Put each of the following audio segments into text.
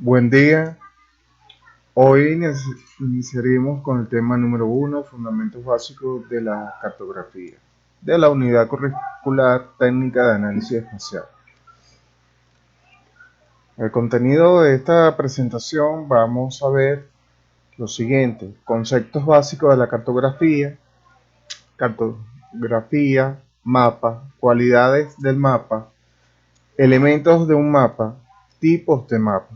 Buen día. Hoy iniciaremos con el tema número 1, fundamentos básicos de la cartografía, de la unidad curricular técnica de análisis espacial. El contenido de esta presentación vamos a ver lo siguiente: conceptos básicos de la cartografía, mapa, cualidades del mapa, elementos de un mapa, tipos de mapa.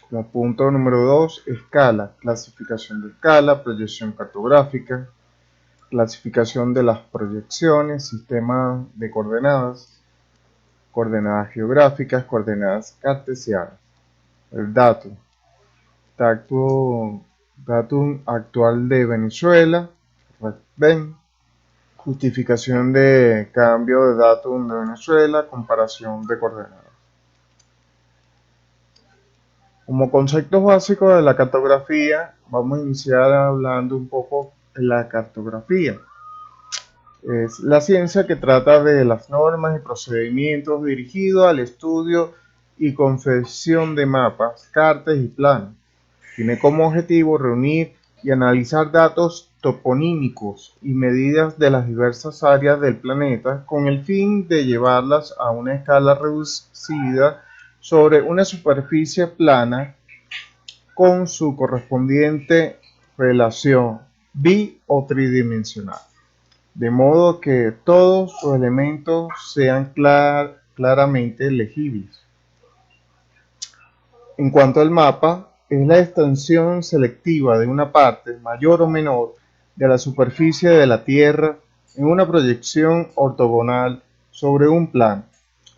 Como punto número 2, escala, clasificación de escala, proyección cartográfica, clasificación de las proyecciones, sistema de coordenadas, coordenadas geográficas, coordenadas cartesianas. El datum actual de Venezuela, RECVEN, justificación de cambio de datum de Venezuela, comparación de coordenadas. Como conceptos básicos de la cartografía, vamos a iniciar hablando un poco de la cartografía. Es la ciencia que trata de las normas y procedimientos dirigidos al estudio y confección de mapas, cartas y planos. Tiene como objetivo reunir y analizar datos toponímicos y medidas de las diversas áreas del planeta con el fin de llevarlas a una escala reducida sobre una superficie plana con su correspondiente relación bi o tridimensional, de modo que todos sus elementos sean claramente legibles. En cuanto al mapa, es la extensión selectiva de una parte, mayor o menor, de la superficie de la Tierra en una proyección ortogonal sobre un plano,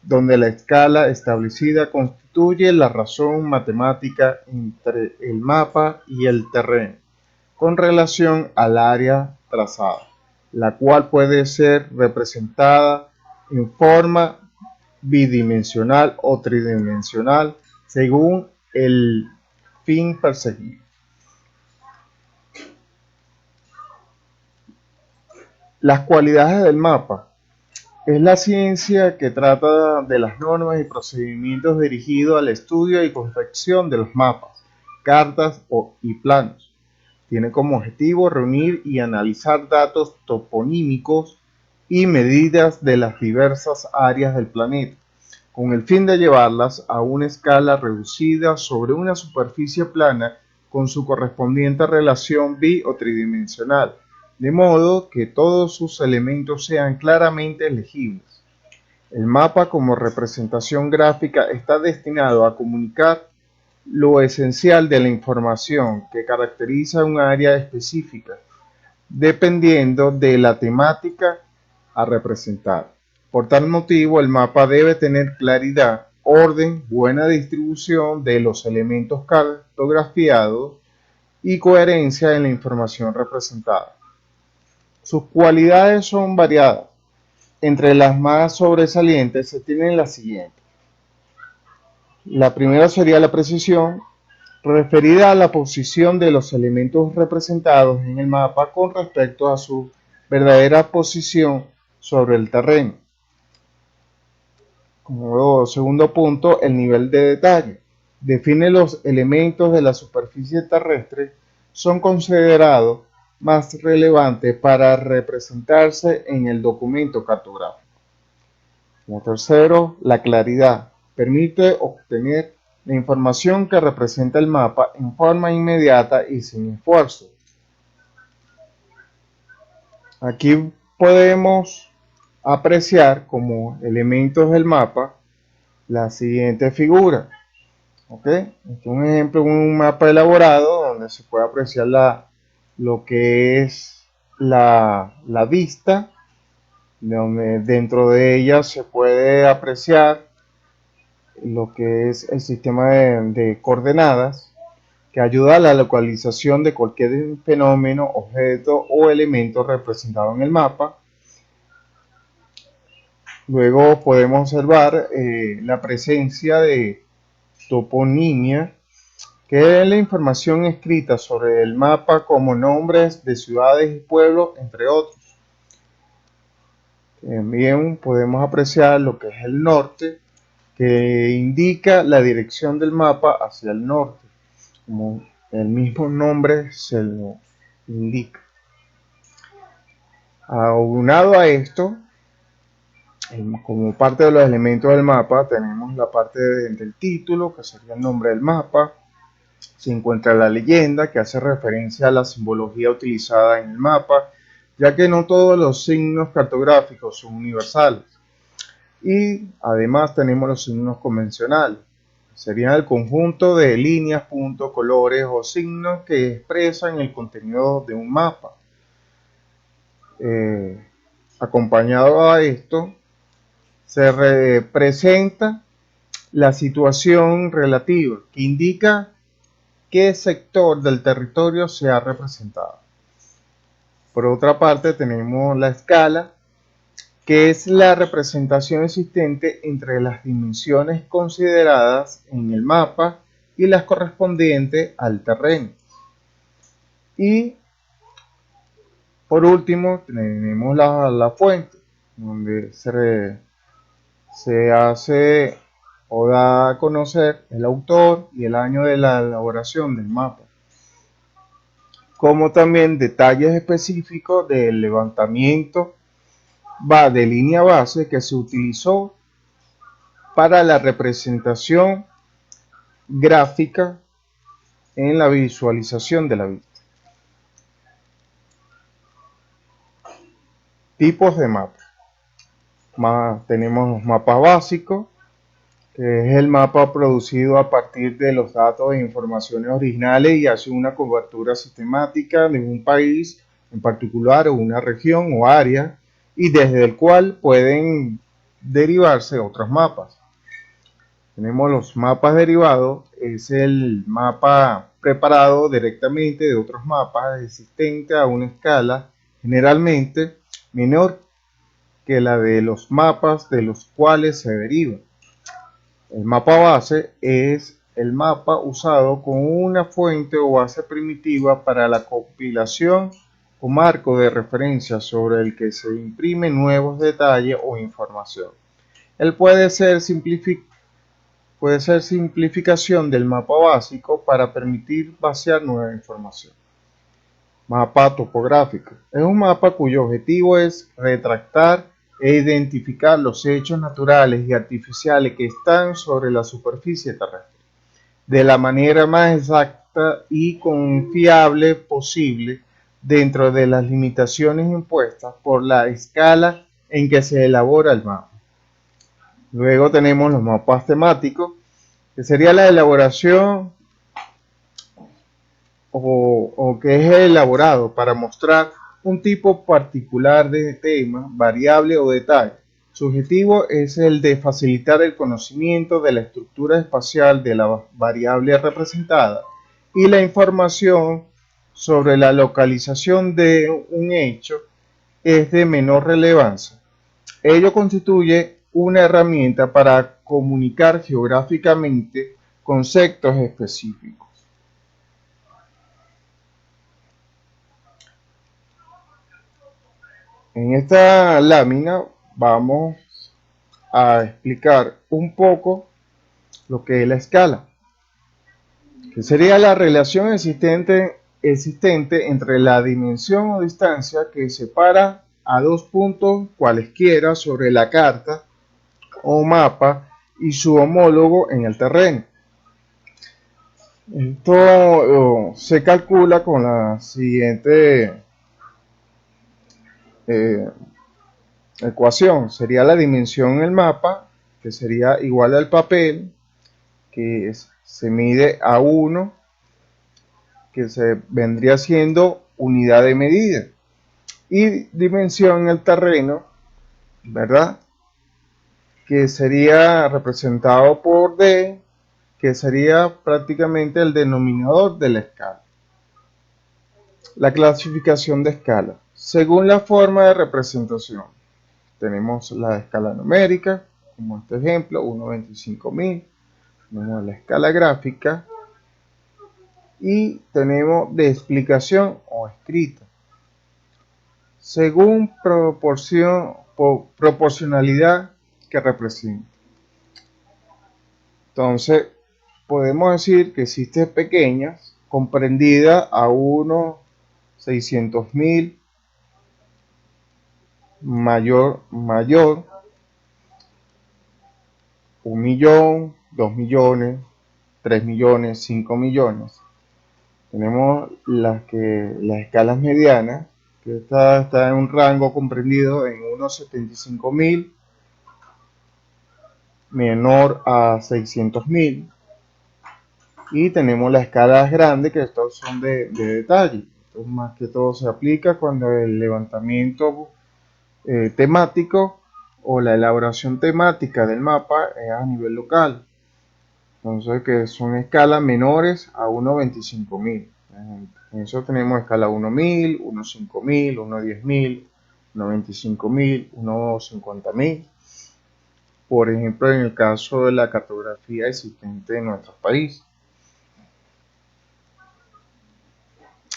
donde la escala establecida constituye la razón matemática entre el mapa y el terreno, con relación al área trazada, la cual puede ser representada en forma bidimensional o tridimensional según el fin perseguido. Las cualidades del mapa. Es la ciencia que trata de las normas y procedimientos dirigidos al estudio y confección de los mapas, cartas y planos. Tiene como objetivo reunir y analizar datos toponímicos y medidas de las diversas áreas del planeta, con el fin de llevarlas a una escala reducida sobre una superficie plana con su correspondiente relación bi o tridimensional, de modo que todos sus elementos sean claramente legibles. El mapa como representación gráfica está destinado a comunicar lo esencial de la información que caracteriza un área específica, dependiendo de la temática a representar. Por tal motivo, el mapa debe tener claridad, orden, buena distribución de los elementos cartografiados y coherencia en la información representada. Sus cualidades son variadas. Entre las más sobresalientes se tienen las siguientes. La primera sería la precisión, referida a la posición de los elementos representados en el mapa con respecto a su verdadera posición sobre el terreno. Como segundo punto, el nivel de detalle. Define los elementos de la superficie terrestre son considerados más relevantes para representarse en el documento cartográfico. Como tercero, la claridad. Permite obtener la información que representa el mapa en forma inmediata y sin esfuerzo. Aquí podemos apreciar como elementos del mapa la siguiente figura. Este es un ejemplo de un mapa elaborado donde se puede apreciar lo que es la vista, donde dentro de ella se puede apreciar lo que es el sistema de coordenadas que ayuda a la localización de cualquier fenómeno, objeto o elemento representado en el mapa. Luego podemos observar la presencia de toponimia, que es la información escrita sobre el mapa como nombres de ciudades y pueblos, entre otros. También podemos apreciar lo que es el norte, que indica la dirección del mapa hacia el norte, como el mismo nombre se lo indica. Aunado a esto, como parte de los elementos del mapa, tenemos la parte del título, que sería el nombre del mapa. Se encuentra la leyenda, que hace referencia a la simbología utilizada en el mapa, ya que no todos los signos cartográficos son universales. Y además tenemos los signos convencionales. Serían el conjunto de líneas, puntos, colores o signos que expresan el contenido de un mapa. Acompañado a esto, se representa la situación relativa, que indica qué sector del territorio se ha representado. Por otra parte, tenemos la escala, que es la representación existente entre las dimensiones consideradas en el mapa y las correspondientes al terreno. Y por último, tenemos la fuente, donde se hace o da a conocer el autor y el año de la elaboración del mapa, como también detalles específicos del levantamiento de línea base que se utilizó para la representación gráfica en la visualización de la vista. Tipos de mapas. Tenemos los mapas básicos, que es el mapa producido a partir de los datos e informaciones originales y hace una cobertura sistemática de un país en particular o una región o área, y desde el cual pueden derivarse otros mapas. Tenemos los mapas derivados, es el mapa preparado directamente de otros mapas existentes a una escala generalmente menor que la de los mapas de los cuales se deriva. El mapa base es el mapa usado con una fuente o base primitiva para la compilación o marco de referencia sobre el que se imprimen nuevos detalles o información. Él puede ser simplificación del mapa básico para permitir vaciar nueva información. Mapa topográfico. Es un mapa cuyo objetivo es retratar e identificar los hechos naturales y artificiales que están sobre la superficie terrestre, de la manera más exacta y confiable posible dentro de las limitaciones impuestas por la escala en que se elabora el mapa. Luego tenemos los mapas temáticos, que sería la elaboración o que es elaborado para mostrar un tipo particular de tema, variable o detalle. Su objetivo es el de facilitar el conocimiento de la estructura espacial de la variable representada y la información sobre la localización de un hecho es de menor relevancia. Ello constituye una herramienta para comunicar geográficamente conceptos específicos. En esta lámina vamos a explicar un poco lo que es la escala, que sería la relación existente entre la dimensión o distancia que separa a dos puntos cualesquiera sobre la carta o mapa y su homólogo en el terreno. Esto se calcula con la siguiente ecuación. Sería la dimensión en el mapa, que sería igual al papel, se mide a 1, que se vendría siendo unidad de medida, y dimensión en el terreno, ¿verdad?, que sería representado por D, que sería prácticamente el denominador de la escala. La clasificación de escala. Según la forma de representación, tenemos la escala numérica, como este ejemplo, 1/25.000. Tenemos la escala gráfica y tenemos de explicación o escrita. Según proporcionalidad que representa. Entonces, podemos decir que existen pequeñas, comprendidas a unos 600.000, mayor, 1 millón, 2 millones, 3 millones, 5 millones. Tenemos las escalas medianas, que está en un rango comprendido en unos 75.000, menor a 600.000. Y tenemos las escalas grandes, que estos son de detalle. Esto más que todo se aplica cuando el levantamiento temático o la elaboración temática del mapa es a nivel local. Entonces, que son escalas menores a 1.25.000. En eso tenemos escala 1.000, 1.5.000, 1.10.000, 1.25.000, 1.50.000. Por ejemplo, en el caso de la cartografía existente en nuestro país.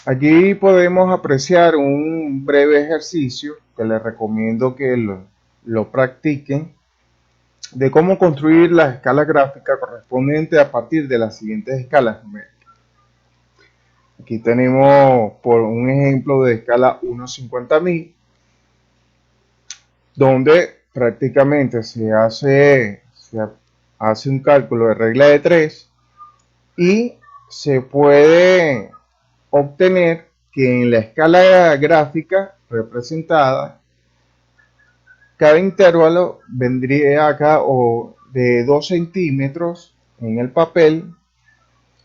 Allí podemos apreciar un breve ejercicio que les recomiendo que lo practiquen, de cómo construir la escala gráfica correspondiente a partir de las siguientes escalas numéricas. Aquí tenemos por un ejemplo de escala 1.50.000, donde prácticamente se hace un cálculo de regla de 3 y se puede obtener que en la escala gráfica representada, cada intervalo vendría acá o de 2 centímetros en el papel,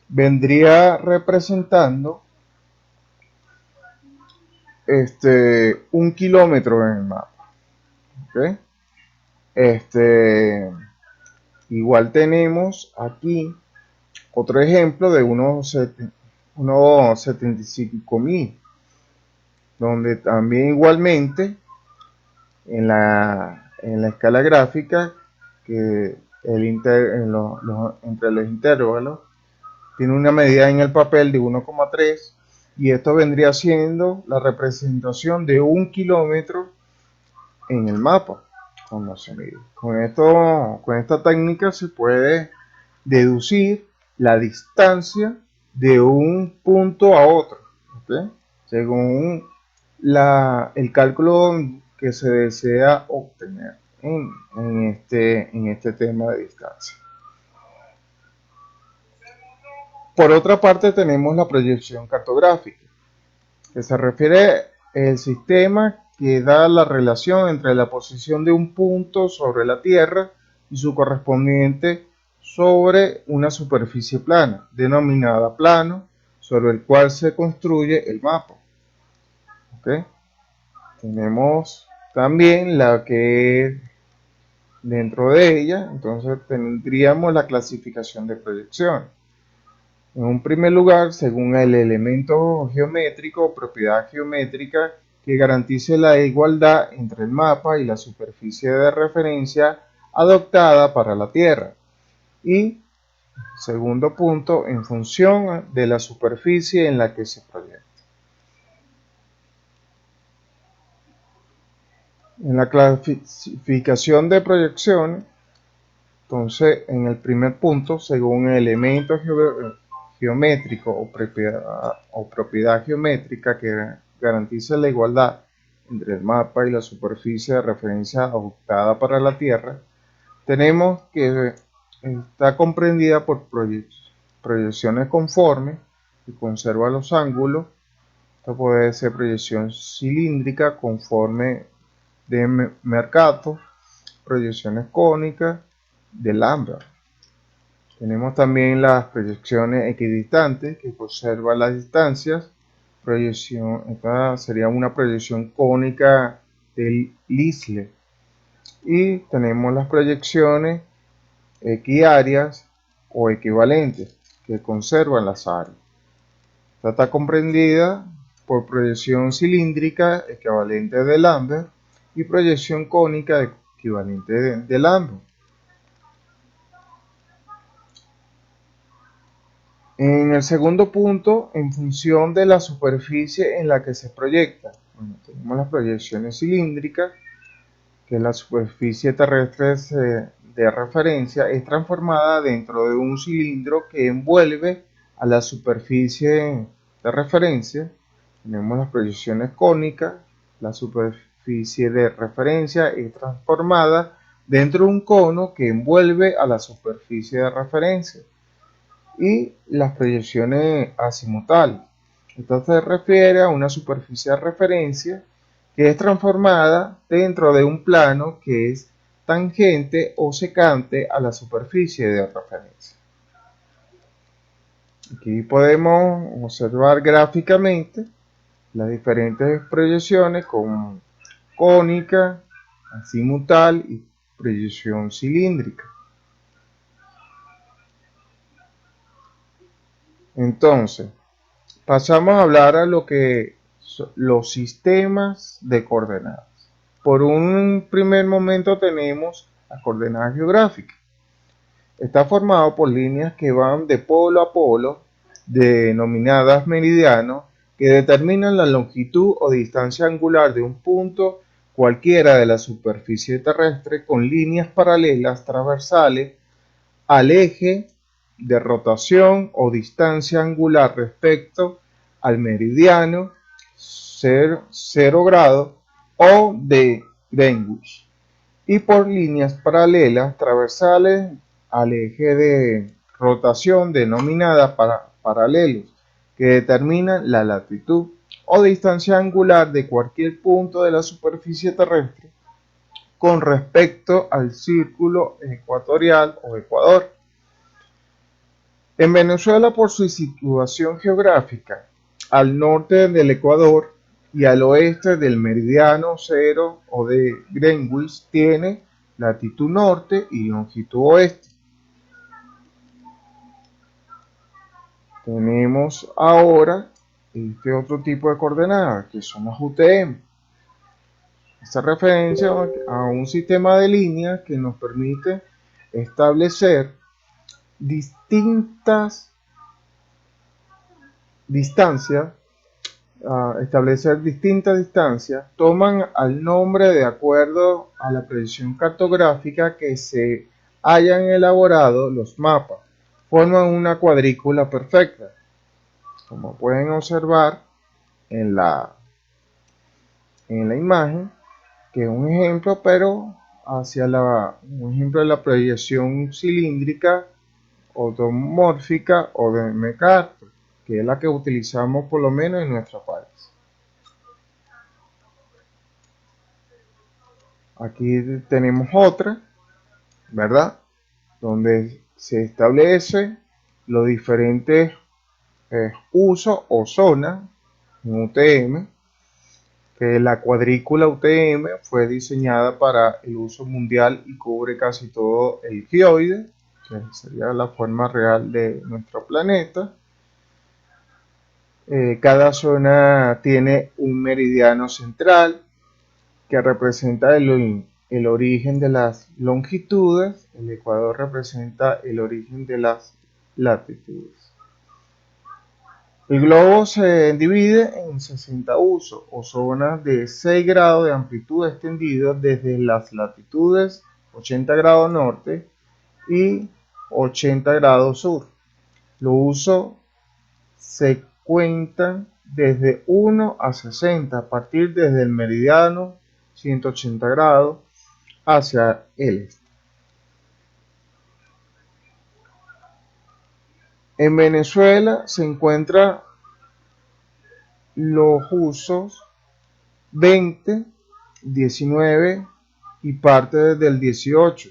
vendría representando 1 kilómetro en el mapa. ¿Okay? Igual tenemos aquí otro ejemplo de unos 75.000, donde también igualmente en la escala gráfica, que entre los intervalos tiene una medida en el papel de 1,3, y esto vendría siendo la representación de 1 kilómetro en el mapa cuando se mide. Con esta técnica se puede deducir la distancia de un punto a otro, ¿okay? Según el cálculo que se desea obtener en este tema de distancia. Por otra parte, tenemos la proyección cartográfica, que se refiere al sistema que da la relación entre la posición de un punto sobre la Tierra y su correspondiente sobre una superficie plana, denominada plano, sobre el cual se construye el mapa. ¿Okay? Tenemos también la que dentro de ella, entonces tendríamos la clasificación de proyección. En un primer lugar, según el elemento geométrico o propiedad geométrica que garantice la igualdad entre el mapa y la superficie de referencia adoptada para la Tierra. Y, segundo punto, en función de la superficie en la que se proyecta. En la clasificación de proyección, entonces, en el primer punto, según el elemento geométrico o propiedad geométrica que garantiza la igualdad entre el mapa y la superficie de referencia adoptada para la Tierra, tenemos que está comprendida por proyecciones conformes, que conserva los ángulos. Esto puede ser proyección cilíndrica conforme de Mercator, proyecciones cónicas de Lambert. Tenemos también las proyecciones equidistantes, que conservan las distancias. Esta sería una proyección cónica del Lisle. Y tenemos las proyecciones equiáreas o equivalentes, que conservan las áreas. Esta está comprendida por proyección cilíndrica equivalente de Lambert y proyección cónica equivalente de Lambert. En el segundo punto, en función de la superficie en la que se proyecta, tenemos las proyecciones cilíndricas, que es la superficie terrestre de referencia es transformada dentro de un cilindro que envuelve a la superficie de referencia. Tenemos las proyecciones cónicas. La superficie de referencia es transformada dentro de un cono que envuelve a la superficie de referencia. Y las proyecciones azimutales. Esto se refiere a una superficie de referencia que es transformada dentro de un plano que es tangente o secante a la superficie de referencia. Aquí podemos observar gráficamente las diferentes proyecciones como cónica, azimutal y proyección cilíndrica. Entonces, pasamos a hablar a lo que son los sistemas de coordenadas. Por un primer momento tenemos las coordenadas geográficas. Está formado por líneas que van de polo a polo, denominadas meridianos, que determinan la longitud o distancia angular de un punto cualquiera de la superficie terrestre con líneas paralelas transversales al eje de rotación o distancia angular respecto al meridiano 0 grado o de Greenwich, y por líneas paralelas transversales al eje de rotación denominadas paralelos, que determinan la latitud o distancia angular de cualquier punto de la superficie terrestre con respecto al círculo ecuatorial o ecuador. En Venezuela, por su situación geográfica al norte del Ecuador y al oeste del meridiano cero o de Greenwich, tiene latitud norte y longitud oeste. Tenemos ahora este otro tipo de coordenadas que son las UTM. Esta referencia a un sistema de líneas que nos permite establecer distintas distancias, toman al nombre de acuerdo a la predicción cartográfica que se hayan elaborado los mapas. Forman una cuadrícula perfecta, como pueden observar en la imagen, que es un ejemplo, pero hacia un ejemplo de la proyección cilíndrica automórfica o de MacArthur, que es la que utilizamos por lo menos en nuestro país. Aquí tenemos otra, ¿verdad? Donde se establece los diferentes usos o zonas en UTM, que la cuadrícula UTM fue diseñada para el uso mundial y cubre casi todo el geoide, que sería la forma real de nuestro planeta. Cada zona tiene un meridiano central que representa el origen de las longitudes. El ecuador representa el origen de las latitudes. El globo se divide en 60 usos o zonas de 6 grados de amplitud extendidos desde las latitudes 80 grados norte y 80 grados sur. Los usos se cuentan desde 1 a 60 a partir desde el meridiano 180 grados hacia el este. En Venezuela se encuentran los usos 20, 19 y parte del 18.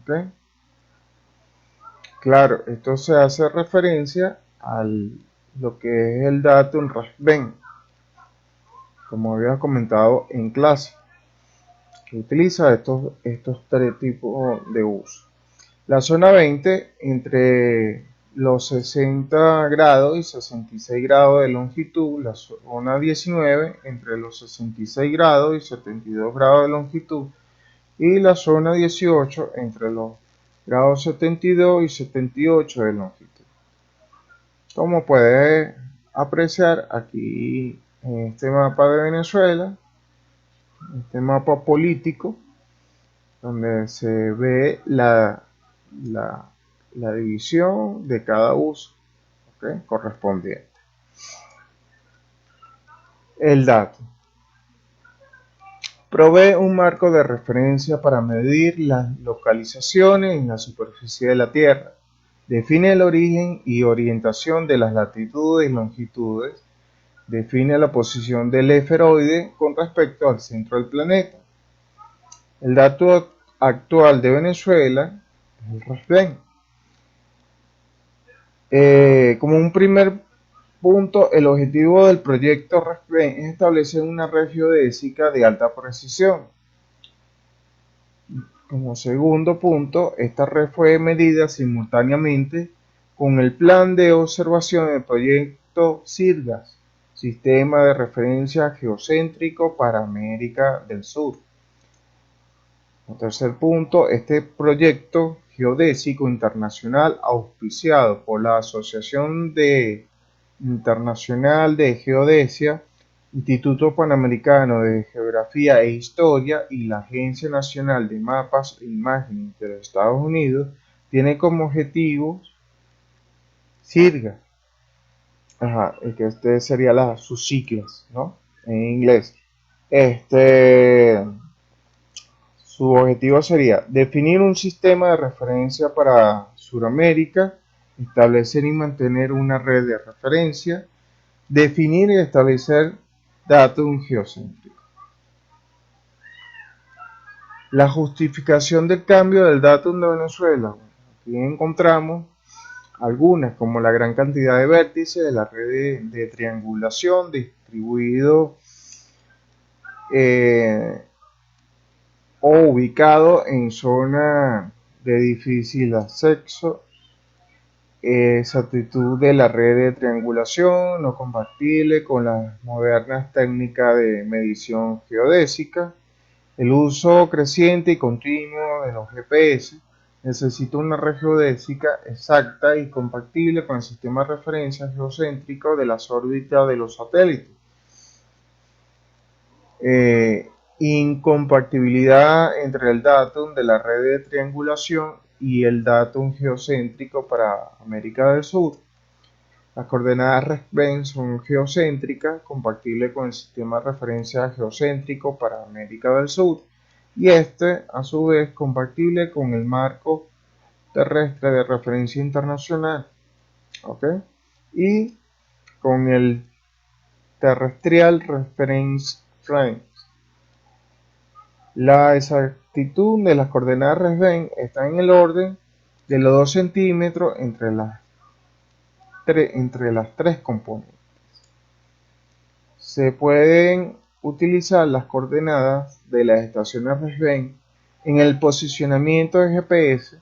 ¿Okay? Claro, esto se hace referencia a lo que es el datum RASBEN, como había comentado en clase, que utiliza estos tres tipos de uso. La zona 20 entre los 60 grados y 66 grados de longitud, la zona 19 entre los 66 grados y 72 grados de longitud y la zona 18 entre los grados 72 y 78 de longitud. Como puedes apreciar aquí en este mapa de Venezuela, este mapa político, donde se ve la, la división de cada uso, ¿ok? Correspondiente. El dato provee un marco de referencia para medir las localizaciones en la superficie de la Tierra. Define el origen y orientación de las latitudes y longitudes. Define la posición del esferoide con respecto al centro del planeta. El dato actual de Venezuela es el RESBEN. Como un primer punto, el objetivo del proyecto RESBEN es establecer una red geodésica de alta precisión. Como segundo punto, esta red fue medida simultáneamente con el plan de observación del proyecto SIRGAS, Sistema de Referencia Geocéntrico para América del Sur. En tercer punto, este proyecto geodésico internacional auspiciado por la Asociación Internacional de Geodesia, Instituto Panamericano de Geografía e Historia y la Agencia Nacional de Mapas e Imágenes de los Estados Unidos tiene como objetivo SIRGA, que este sería sus siglas, ¿no? En inglés. Su objetivo sería definir un sistema de referencia para Sudamérica, establecer y mantener una red de referencia, definir y establecer datos geocéntricos. La justificación del cambio del datum de Venezuela. Aquí encontramos algunas, como la gran cantidad de vértices de la red de triangulación distribuido o ubicado en zona de difícil acceso, exactitud de la red de triangulación no compatible con las modernas técnicas de medición geodésica, el uso creciente y continuo de los GPS necesita una red geodésica exacta y compatible con el sistema de referencia geocéntrico de las órbitas de los satélites. Incompatibilidad entre el datum de la red de triangulación y el datum geocéntrico para América del Sur. Las coordenadas RESBEN son geocéntricas, compatibles con el sistema de referencia geocéntrico para América del Sur, y a su vez, compatible con el marco terrestre de referencia internacional, ¿ok? Y con el Terrestrial Reference Frame. La exactitud de las coordenadas RESBEN está en el orden de los 2 centímetros entre las tres componentes. Se pueden utilizar las coordenadas de las estaciones RESBEN en el posicionamiento de GPS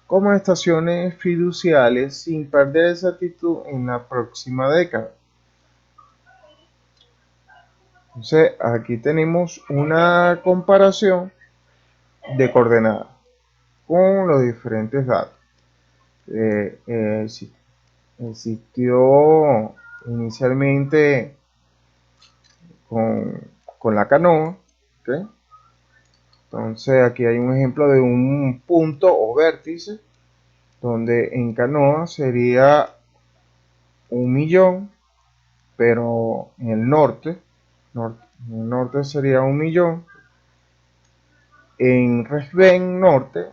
como estaciones fiduciales sin perder exactitud en la próxima década. Entonces, aquí tenemos una comparación de coordenadas con los diferentes datos. Existió inicialmente con la canoa, ¿okay? Entonces aquí hay un ejemplo de un punto o vértice donde en canoa sería 1.000.000, pero en el norte sería 1.000.000. En RESBEN norte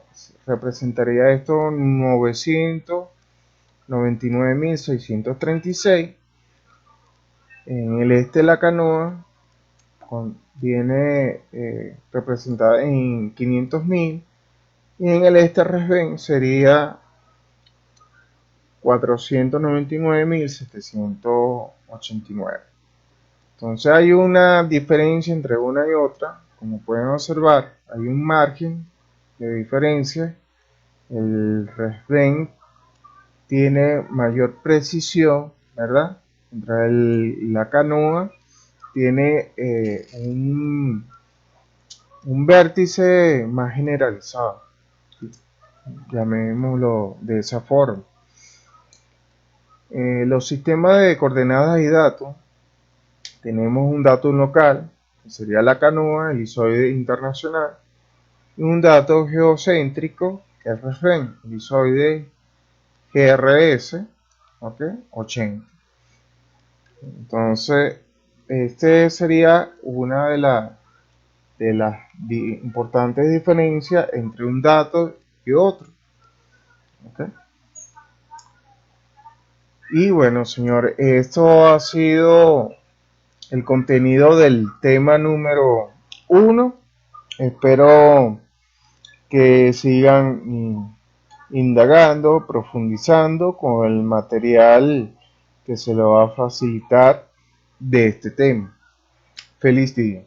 representaría esto 999.636. En el este la canoa viene representada en 500.000, y en el este RESBEN sería 499.789. Entonces hay una diferencia entre una y otra. Como pueden observar, hay un margen de diferencia. El RESBEN tiene mayor precisión, ¿verdad? Mientras la canoa tiene un vértice más generalizado, llamémoslo de esa forma. Los sistemas de coordenadas y datos, tenemos un datum local, que sería la canoa, el elizoide internacional, y un dato geocéntrico que es RFEN, elizoide GRS, ¿ok? 80. Entonces, este sería una de las importantes diferencias entre un dato y otro, ¿ok? Y bueno, señor, esto ha sido el contenido del tema número uno. Espero que sigan indagando, profundizando con el material que se le va a facilitar de este tema. Feliz día.